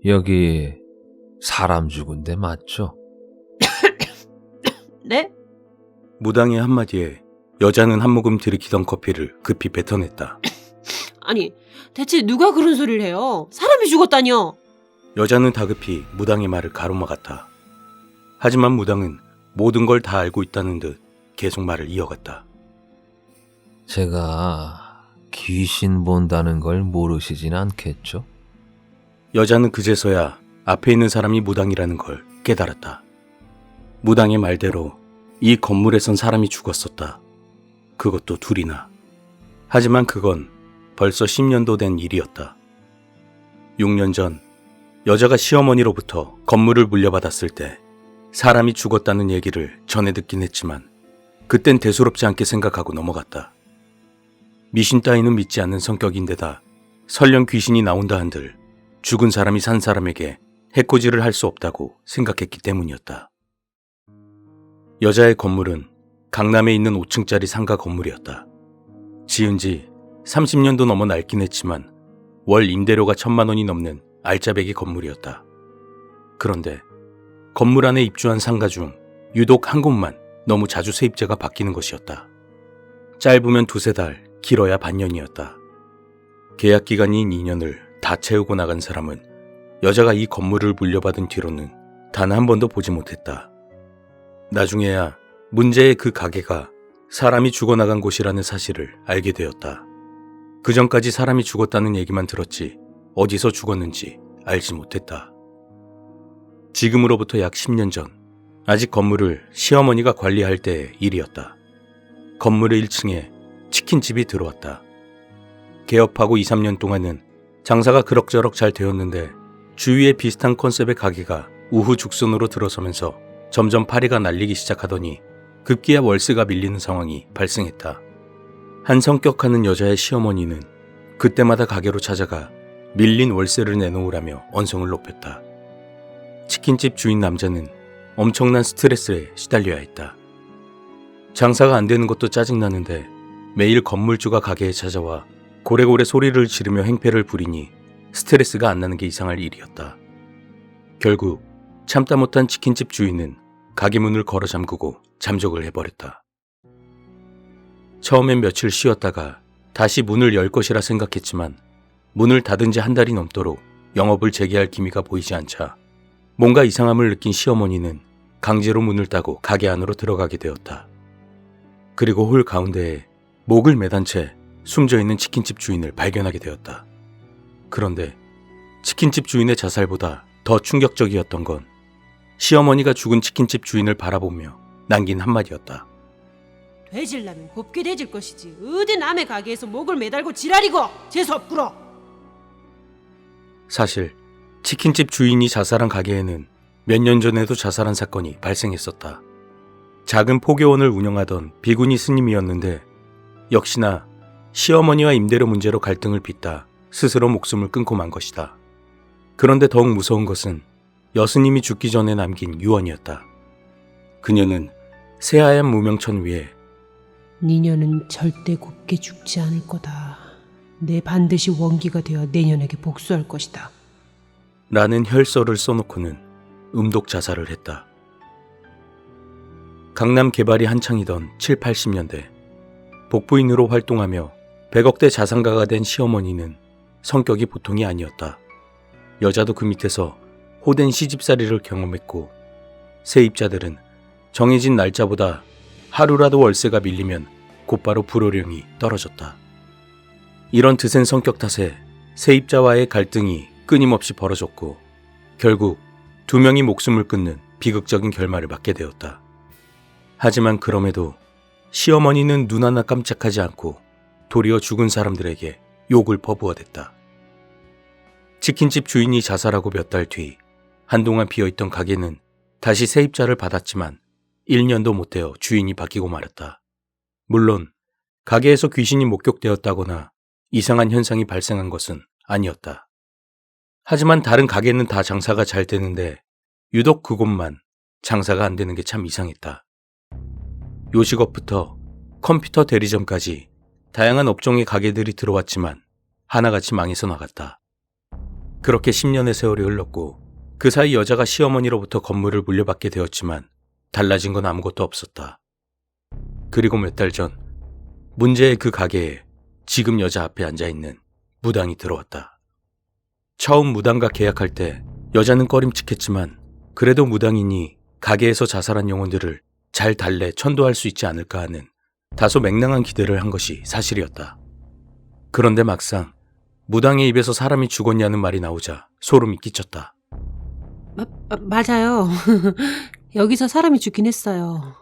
여기 사람 죽은 데 맞죠? 네? 무당의 한마디에 여자는 한 모금 들이키던 커피를 급히 뱉어냈다. 아니, 대체 누가 그런 소리를 해요? 사람이 죽었다뇨? 여자는 다급히 무당의 말을 가로막았다. 하지만 무당은 모든 걸 다 알고 있다는 듯 계속 말을 이어갔다. 제가 귀신 본다는 걸 모르시진 않겠죠? 여자는 그제서야 앞에 있는 사람이 무당이라는 걸 깨달았다. 무당의 말대로 이 건물에선 사람이 죽었었다. 그것도 둘이나. 하지만 그건 벌써 10년도 된 일이었다. 6년 전 여자가 시어머니로부터 건물을 물려받았을 때 사람이 죽었다는 얘기를 전해 듣긴 했지만 그땐 대수롭지 않게 생각하고 넘어갔다. 미신 따위는 믿지 않는 성격인데다 설령 귀신이 나온다 한들 죽은 사람이 산 사람에게 해코지를 할 수 없다고 생각했기 때문이었다. 여자의 건물은 강남에 있는 5층짜리 상가 건물이었다. 지은 지 30년도 넘어 낡긴 했지만 월 임대료가 1,000만 원이 넘는 알짜배기 건물이었다. 그런데 건물 안에 입주한 상가 중 유독 한 곳만 너무 자주 세입자가 바뀌는 것이었다. 짧으면 2-3달, 길어야 반년이었다. 계약 기간인 2년을 다 채우고 나간 사람은 여자가 이 건물을 물려받은 뒤로는 단 한 번도 보지 못했다. 나중에야 문제의 그 가게가 사람이 죽어나간 곳이라는 사실을 알게 되었다. 그 전까지 사람이 죽었다는 얘기만 들었지 어디서 죽었는지 알지 못했다. 지금으로부터 약 10년 전, 아직 건물을 시어머니가 관리할 때의 일이었다. 건물의 1층에 치킨집이 들어왔다. 개업하고 2-3년 동안은 장사가 그럭저럭 잘 되었는데 주위에 비슷한 컨셉의 가게가 우후죽순으로 들어서면서 점점 파리가 날리기 시작하더니 급기야 월세가 밀리는 상황이 발생했다. 한 성격하는 여자의 시어머니는 그때마다 가게로 찾아가 밀린 월세를 내놓으라며 언성을 높였다. 치킨집 주인 남자는 엄청난 스트레스에 시달려야 했다. 장사가 안 되는 것도 짜증나는데 매일 건물주가 가게에 찾아와 고래고래 소리를 지르며 행패를 부리니 스트레스가 안 나는 게 이상할 일이었다. 결국 참다 못한 치킨집 주인은 가게 문을 걸어 잠그고 잠적을 해버렸다. 처음엔 며칠 쉬었다가 다시 문을 열 것이라 생각했지만 문을 닫은 지 한 달이 넘도록 영업을 재개할 기미가 보이지 않자 뭔가 이상함을 느낀 시어머니는 강제로 문을 따고 가게 안으로 들어가게 되었다. 그리고 홀 가운데에 목을 매단 채 숨져있는 치킨집 주인을 발견하게 되었다. 그런데 치킨집 주인의 자살보다 더 충격적이었던 건 시어머니가 죽은 치킨집 주인을 바라보며 남긴 한마디였다. 되질라면 곱게 되질 것이지 어디 남의 가게에서 목을 매달고 지랄이고 재수없구러. 사실 치킨집 주인이 자살한 가게에는 몇 년 전에도 자살한 사건이 발생했었다. 작은 포교원을 운영하던 비구니 스님이었는데 역시나 시어머니와 임대료 문제로 갈등을 빚다 스스로 목숨을 끊고 만 것이다. 그런데 더욱 무서운 것은 여스님이 죽기 전에 남긴 유언이었다. 그녀는 새하얀 무명천 위에 니녀는 절대 곱게 죽지 않을 거다. 내 반드시 원기가 되어 내년에게 복수할 것이다. 라는 혈서를 써놓고는 음독 자살을 했다. 강남 개발이 한창이던 7, 80년대 복부인으로 활동하며 100억대 자산가가 된 시어머니는 성격이 보통이 아니었다. 여자도 그 밑에서 호된 시집살이를 경험했고 세입자들은 정해진 날짜보다 하루라도 월세가 밀리면 곧바로 불호령이 떨어졌다. 이런 드센 성격 탓에 세입자와의 갈등이 끊임없이 벌어졌고 결국 2명이 목숨을 끊는 비극적인 결말을 맞게 되었다. 하지만 그럼에도 시어머니는 눈 하나 깜짝하지 않고 도리어 죽은 사람들에게 욕을 퍼부어댔다. 치킨집 주인이 자살하고 몇 달 뒤 한동안 비어있던 가게는 다시 세입자를 받았지만 1년도 못 되어 주인이 바뀌고 말았다. 물론 가게에서 귀신이 목격되었다거나 이상한 현상이 발생한 것은 아니었다. 하지만 다른 가게는 다 장사가 잘 되는데 유독 그곳만 장사가 안 되는 게 참 이상했다. 요식업부터 컴퓨터 대리점까지 다양한 업종의 가게들이 들어왔지만 하나같이 망해서 나갔다. 그렇게 10년의 세월이 흘렀고 그 사이 여자가 시어머니로부터 건물을 물려받게 되었지만 달라진 건 아무것도 없었다. 그리고 몇 달 전 문제의 그 가게에 지금 여자 앞에 앉아있는 무당이 들어왔다. 처음 무당과 계약할 때 여자는 꺼림칙했지만 그래도 무당이니 가게에서 자살한 영혼들을 잘 달래 천도할 수 있지 않을까 하는 다소 맹랑한 기대를 한 것이 사실이었다. 그런데 막상 무당의 입에서 사람이 죽었냐는 말이 나오자 소름이 끼쳤다. 맞아요. 여기서 사람이 죽긴 했어요.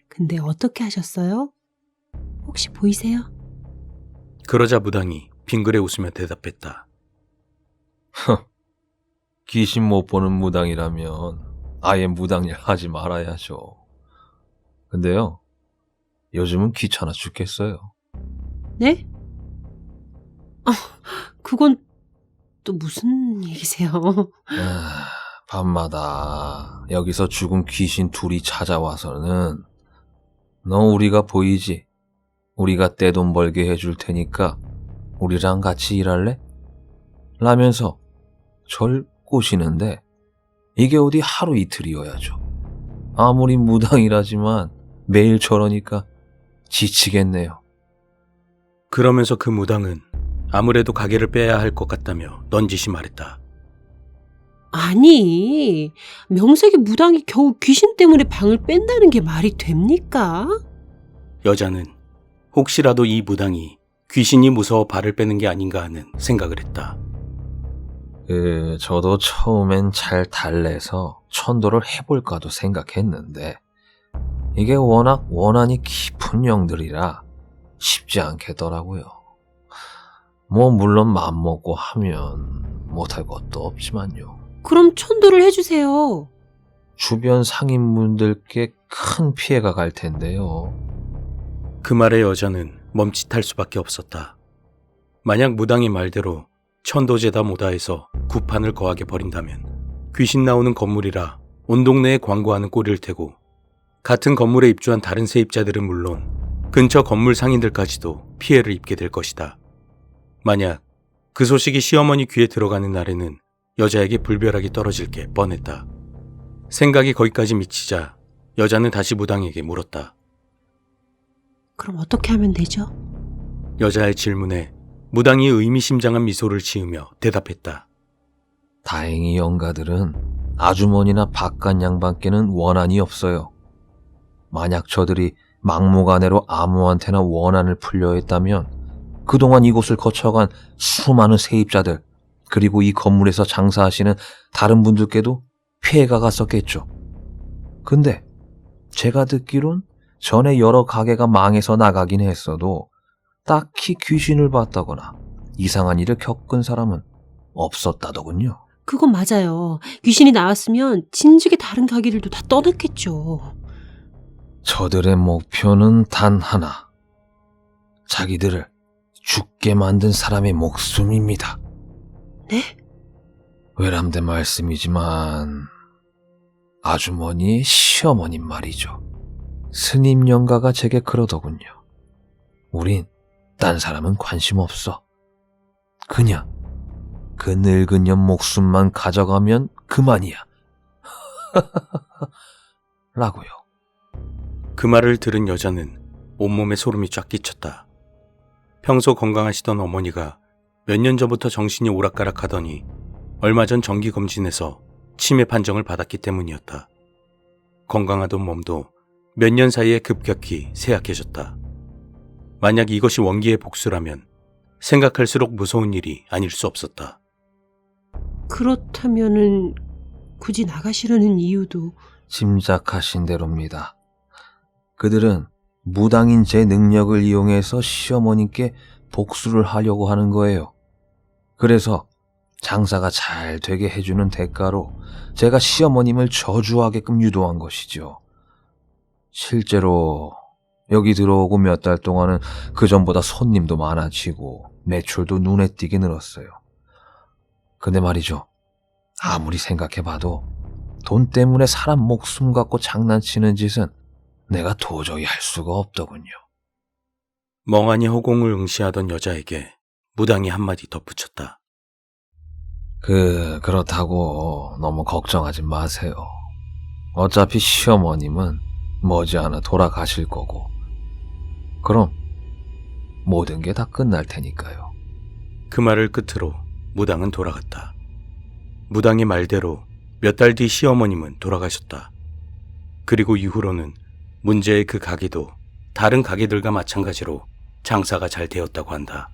근데 어떻게 하셨어요? 혹시 보이세요? 그러자 무당이 빙그레 웃으며 대답했다. 귀신 못 보는 무당이라면 아예 무당일 하지 말아야죠. 근데요, 요즘은 귀찮아 죽겠어요. 네? 그건 또 무슨 얘기세요? 밤마다 여기서 죽은 귀신 둘이 찾아와서는 너 우리가 보이지? 우리가 떼돈 벌게 해줄 테니까 우리랑 같이 일할래? 라면서 절 꼬시는데 이게 어디 하루 이틀이어야죠. 아무리 무당이라지만 매일 저러니까 지치겠네요. 그러면서 그 무당은 아무래도 가게를 빼야 할 것 같다며 넌지시 말했다. 아니, 명색이 무당이 겨우 귀신 때문에 방을 뺀다는 게 말이 됩니까? 여자는 혹시라도 이 무당이 귀신이 무서워 발을 빼는 게 아닌가 하는 생각을 했다. 저도 처음엔 잘 달래서 천도를 해볼까도 생각했는데 이게 워낙 원한이 깊은 영들이라 쉽지 않겠더라고요. 물론 맘먹고 하면 못할 것도 없지만요. 그럼 천도를 해주세요. 주변 상인분들께 큰 피해가 갈 텐데요. 그 말에 여자는 멈칫할 수밖에 없었다. 만약 무당의 말대로 천도제다 못다해서 구판을 거하게 버린다면 귀신 나오는 건물이라 온 동네에 광고하는 꼴일 테고 같은 건물에 입주한 다른 세입자들은 물론 근처 건물 상인들까지도 피해를 입게 될 것이다. 만약 그 소식이 시어머니 귀에 들어가는 날에는 여자에게 불벼락이 떨어질 게 뻔했다. 생각이 거기까지 미치자 여자는 다시 무당에게 물었다. 그럼 어떻게 하면 되죠? 여자의 질문에 무당이 의미심장한 미소를 지으며 대답했다. 다행히 영가들은 아주머니나 바깥 양반께는 원한이 없어요. 만약 저들이 막무가내로 아무한테나 원한을 풀려 했다면 그동안 이곳을 거쳐간 수많은 세입자들 그리고 이 건물에서 장사하시는 다른 분들께도 피해가 갔었겠죠. 근데 제가 듣기론 전에 여러 가게가 망해서 나가긴 했어도 딱히 귀신을 봤다거나 이상한 일을 겪은 사람은 없었다더군요. 그건 맞아요. 귀신이 나왔으면 진즉에 다른 가게들도 다 떠났겠죠. 저들의 목표는 단 하나. 자기들을 죽게 만든 사람의 목숨입니다. 네? 외람된 말씀이지만 아주머니의 시어머님 말이죠. 스님 영가가 제게 그러더군요. 우린 딴 사람은 관심 없어. 그냥 그 늙은 년 목숨만 가져가면 그만이야. 라고요. 그 말을 들은 여자는 온몸에 소름이 쫙 끼쳤다. 평소 건강하시던 어머니가 몇 년 전부터 정신이 오락가락하더니 얼마 전 정기검진에서 치매 판정을 받았기 때문이었다. 건강하던 몸도 몇 년 사이에 급격히 쇠약해졌다. 만약 이것이 원기의 복수라면 생각할수록 무서운 일이 아닐 수 없었다. 그렇다면은 굳이 나가시려는 이유도 짐작하신 대로입니다. 그들은 무당인 제 능력을 이용해서 시어머님께 복수를 하려고 하는 거예요. 그래서 장사가 잘 되게 해주는 대가로 제가 시어머님을 저주하게끔 유도한 것이죠. 실제로 여기 들어오고 몇 달 동안은 그전보다 손님도 많아지고 매출도 눈에 띄게 늘었어요. 근데 말이죠. 아무리 생각해봐도 돈 때문에 사람 목숨 갖고 장난치는 짓은 내가 도저히 할 수가 없더군요. 멍하니 허공을 응시하던 여자에게 무당이 한마디 덧붙였다. 그렇다고 너무 걱정하지 마세요. 어차피 시어머님은 머지않아 돌아가실 거고, 그럼 모든 게 다 끝날 테니까요. 그 말을 끝으로 무당은 돌아갔다. 무당의 말대로 몇 달 뒤 시어머님은 돌아가셨다. 그리고 이후로는 문제의 그 가게도 다른 가게들과 마찬가지로 장사가 잘 되었다고 한다.